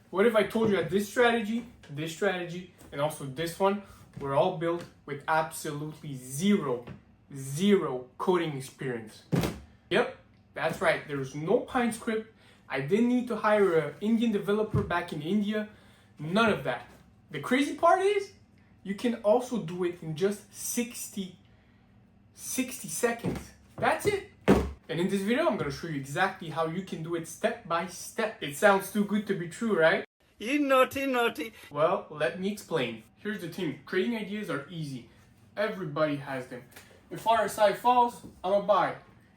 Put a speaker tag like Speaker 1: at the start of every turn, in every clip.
Speaker 1: What if I told you that this strategy, and also this one were all built with absolutely zero coding experience? Yep, that's right. There's no PineScript. I didn't need to hire an Indian developer back in India. None of that. The crazy part is, you can also do it in just 60 seconds. That's it. And in this video, I'm going to show you exactly how you can do it step by step. It sounds too good to be true, right?
Speaker 2: You naughty.
Speaker 1: Well, let me explain. Here's the thing. Trading ideas are easy. Everybody has them. If RSI falls, I'm a buy.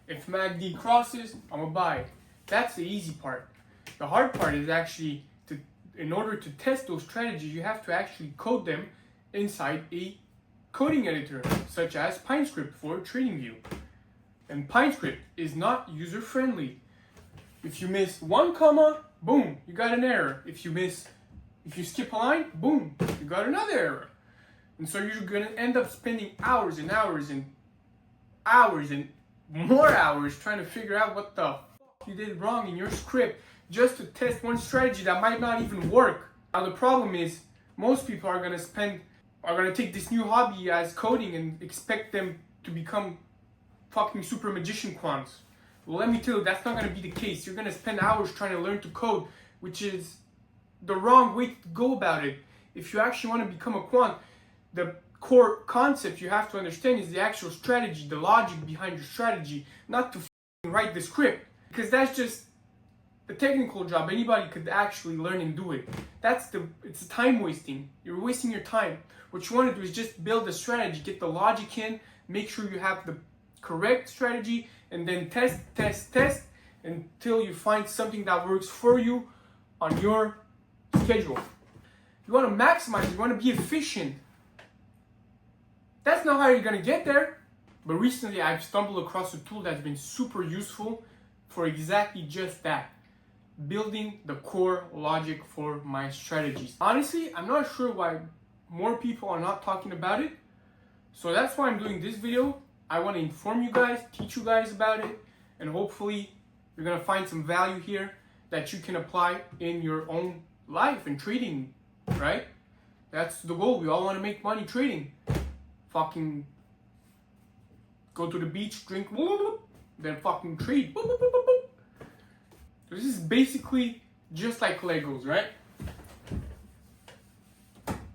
Speaker 1: If MACD crosses, I'm a buy. That's the easy part. The hard part is actually, in order to test those strategies, you have to actually code them inside a coding editor, such as PineScript for TradingView. And PineScript is not user-friendly. If you miss one comma, boom, you got an error. If you skip a line, boom, you got another error. And so you're gonna end up spending hours and hours and hours and more hours trying to figure out what the you did wrong in your script just to test one strategy that might not even work. Now the problem is, most people are gonna take this new hobby as coding and expect them to become fucking super magician quants. Well, let me tell you, that's not gonna be the case. You're gonna spend hours trying to learn to code, which is the wrong way to go about it. If you actually want to become a quant, the core concept you have to understand is the actual strategy, the logic behind your strategy, not to write the script. Because that's just a technical job. Anybody could actually learn and do it. It's time wasting. You're wasting your time. What you want to do is just build a strategy, get the logic in, make sure you have the correct strategy, and then test until you find something that works for you on your schedule. You want to maximize, you want to be efficient. That's not how you're going to get there. But recently I've stumbled across a tool that's been super useful for exactly just that. Building the core logic for my strategies. Honestly, I'm not sure why more people are not talking about it. So that's why I'm doing this video. I want to inform you guys, teach you guys about it, and hopefully you're going to find some value here that you can apply in your own life and trading, right? That's the goal. We all want to make money trading. Fucking go to the beach, drink, then fucking trade. This is basically just like Legos, right?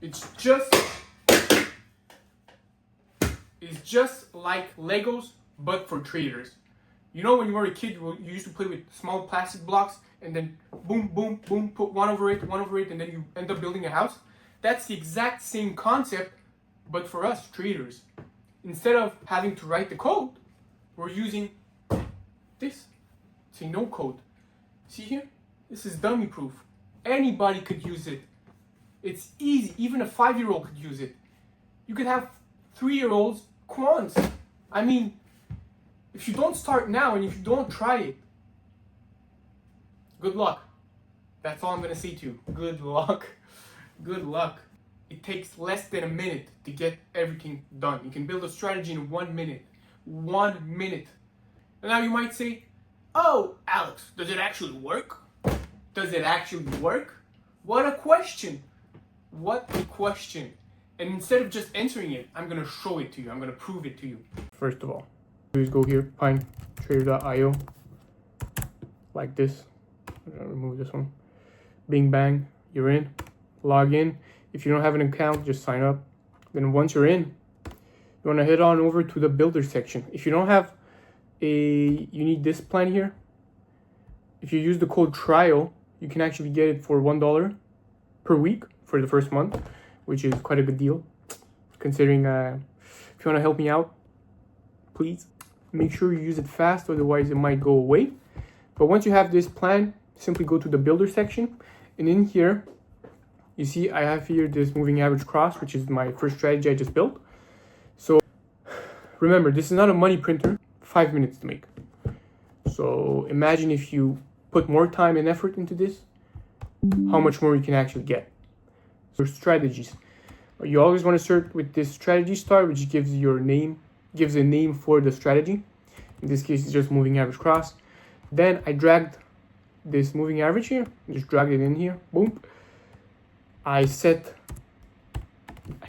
Speaker 1: It's just like Legos, but for traders. You know, when you were a kid, you used to play with small plastic blocks and then boom, boom, boom, put one over it, and then you end up building a house? That's the exact same concept, but for us traders. Instead of having to write the code, we're using this. It's a no code. See here? This is dummy proof. Anybody could use it. It's easy. Even a 5-year-old could use it. You could have 3-year-olds quants. I mean, if you don't start now and if you don't try it, good luck. That's all I'm going to say to you. Good luck. Good luck. It takes less than a minute to get everything done. You can build a strategy in 1 minute. 1 minute. And now you might say, oh, Alex, does it actually work? Does it actually work? What a question. What a question. And instead of just answering it, I'm going to show it to you. I'm going to prove it to you. First of all, please go here, PineTrader.io. Like this. I'm going to remove this one. Bing, bang. You're in. Log in. If you don't have an account, just sign up. Then once you're in, you want to head on over to the builder section. If you don't have you need this plan here. If you use the code TRIAL, you can actually get it for $1 per week for the first month, which is quite a good deal. Considering if you want to help me out, please make sure you use it fast, otherwise it might go away. But once you have this plan, simply go to the builder section, and in here you see I have here this moving average cross, which is my first strategy I just built. So remember, this is not a money printer. 5 minutes to make. So imagine if you put more time and effort into this, how much more you can actually get. So strategies. You always want to start with this strategy star, which gives a name for the strategy. In this case, it's just moving average cross. Then I dragged this moving average here, just drag it in here, boom. I set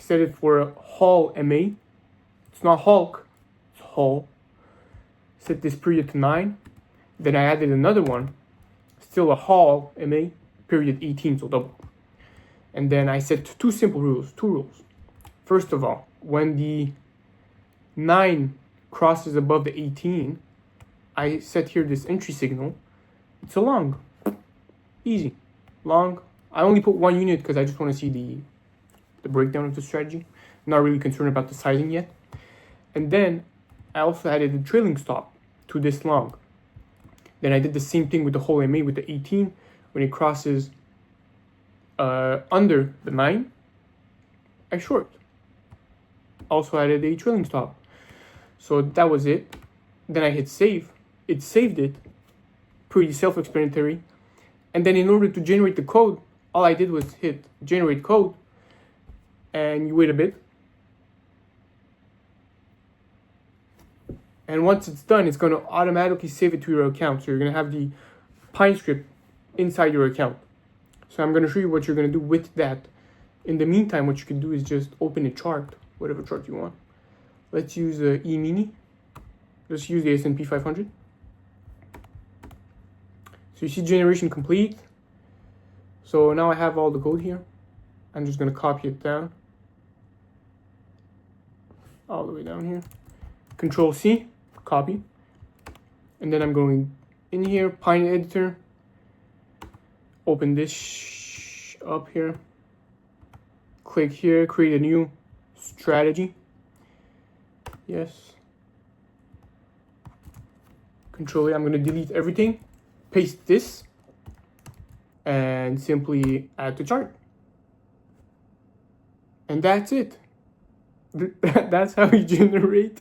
Speaker 1: it for Hall MA. It's not Hulk, it's Hall. Set this period to 9. Then I added another one, still a Hall MA, period 18, so double. And then I set two rules. First of all, when the 9 crosses above the 18, I set here this entry signal. It's a long, easy, long. I only put 1 unit because I just want to see the breakdown of the strategy. I'm not really concerned about the sizing yet. And then I also added a trailing stop to this long. Then I did the same thing with the whole MA with the 18. When it crosses under the 9, I short. Also added a trailing stop. So that was it. Then I hit save. It saved it. Pretty self-explanatory. And then in order to generate the code, all I did was hit generate code. And you wait a bit. And once it's done, it's going to automatically save it to your account. So you're going to have the Pine script inside your account. So I'm going to show you what you're going to do with that. In the meantime, what you can do is just open a chart, whatever chart you want. Let's use E-mini. Let's use the S&P 500. So you see generation complete. So now I have all the code here. I'm just going to copy it down. All the way down here. Control C, copy. And then I'm going in here, Pine editor. Open this up here. Click here, create a new strategy. Yes. Control A, I'm going to delete everything. Paste this. And simply add the chart. And that's it. That's how you generate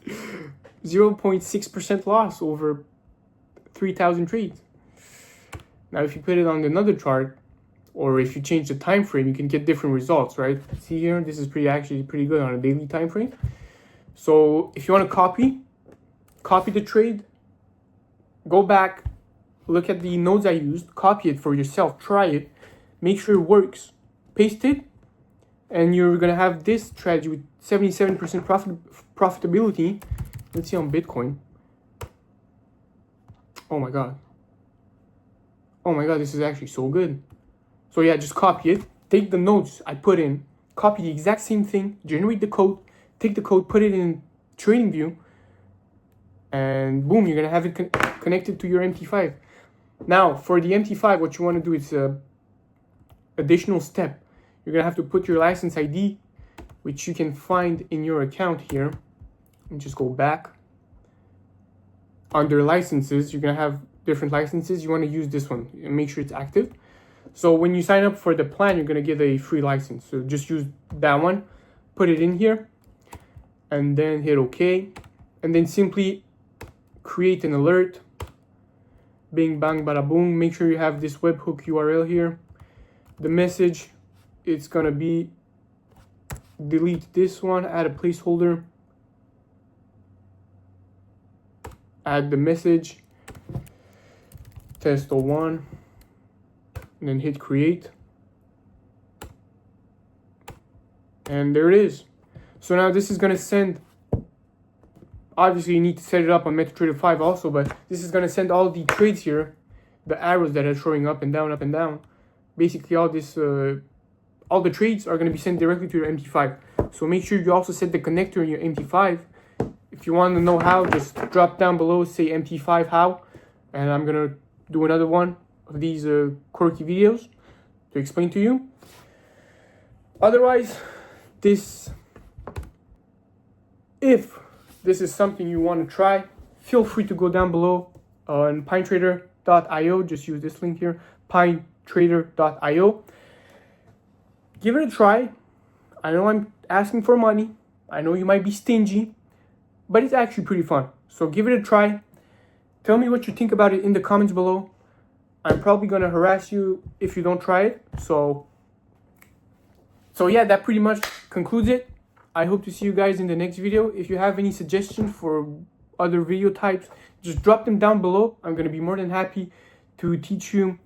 Speaker 1: 0.6% loss over 3,000 trades. Now, if you put it on another chart, or if you change the time frame, you can get different results, right? See here, this is actually pretty good on a daily time frame. So if you want to copy the trade, go back, look at the nodes I used, copy it for yourself, try it, make sure it works, paste it, and you're going to have this strategy with 77% profitability. Let's see on Bitcoin. Oh my God. Oh my God, this is actually so good. So yeah, just copy it. Take the notes I put in, copy the exact same thing, generate the code, take the code, put it in TradingView, and boom, you're going to have it connected to your MT5. Now, for the MT5, what you want to do is additional step. You're going to have to put your license ID, which you can find in your account here. And just go back. Under licenses, you're going to have different licenses. You want to use this one and make sure it's active. So when you sign up for the plan, you're going to get a free license. So just use that one, put it in here, and then hit OK. And then simply create an alert. Bing, bang, bada, boom. Make sure you have this webhook URL here. The message, it's going to be delete this one, add a placeholder. Add the message, test 01, and then hit create. And there it is. So now this is going to send, obviously you need to set it up on MetaTrader 5 also, but this is going to send all the trades here, the arrows that are showing up and down, up and down. Basically all this, all the trades are going to be sent directly to your MT5. So make sure you also set the connector in your MT5. If you want to know how, just drop down below, say MT5 how, and I'm going to do another one of these quirky videos to explain to you. Otherwise, if this is something you want to try, feel free to go down below on PineTrader.io. Just use this link here, PineTrader.io. Give it a try. I know I'm asking for money. I know you might be stingy, but it's actually pretty fun. So give it a try. Tell me what you think about it in the comments below. I'm probably going to harass you if you don't try it. So yeah, that pretty much concludes it. I hope to see you guys in the next video. If you have any suggestions for other video types, just drop them down below. I'm going to be more than happy to teach you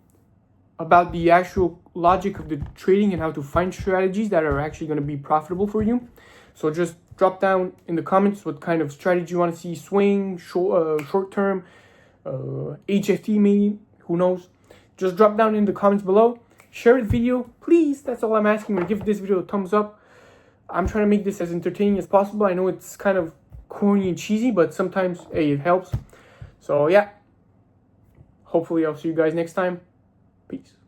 Speaker 1: about the actual logic of the trading and how to find strategies that are actually going to be profitable for you. So just drop down in the comments what kind of strategy you want to see: swing, short term, HFT maybe, who knows. Just drop down in the comments below. Share the video, please. That's all I'm asking. Give this video a thumbs up. I'm trying to make this as entertaining as possible. I know it's kind of corny and cheesy, but sometimes, hey, it helps. So yeah, hopefully I'll see you guys next time. Peace.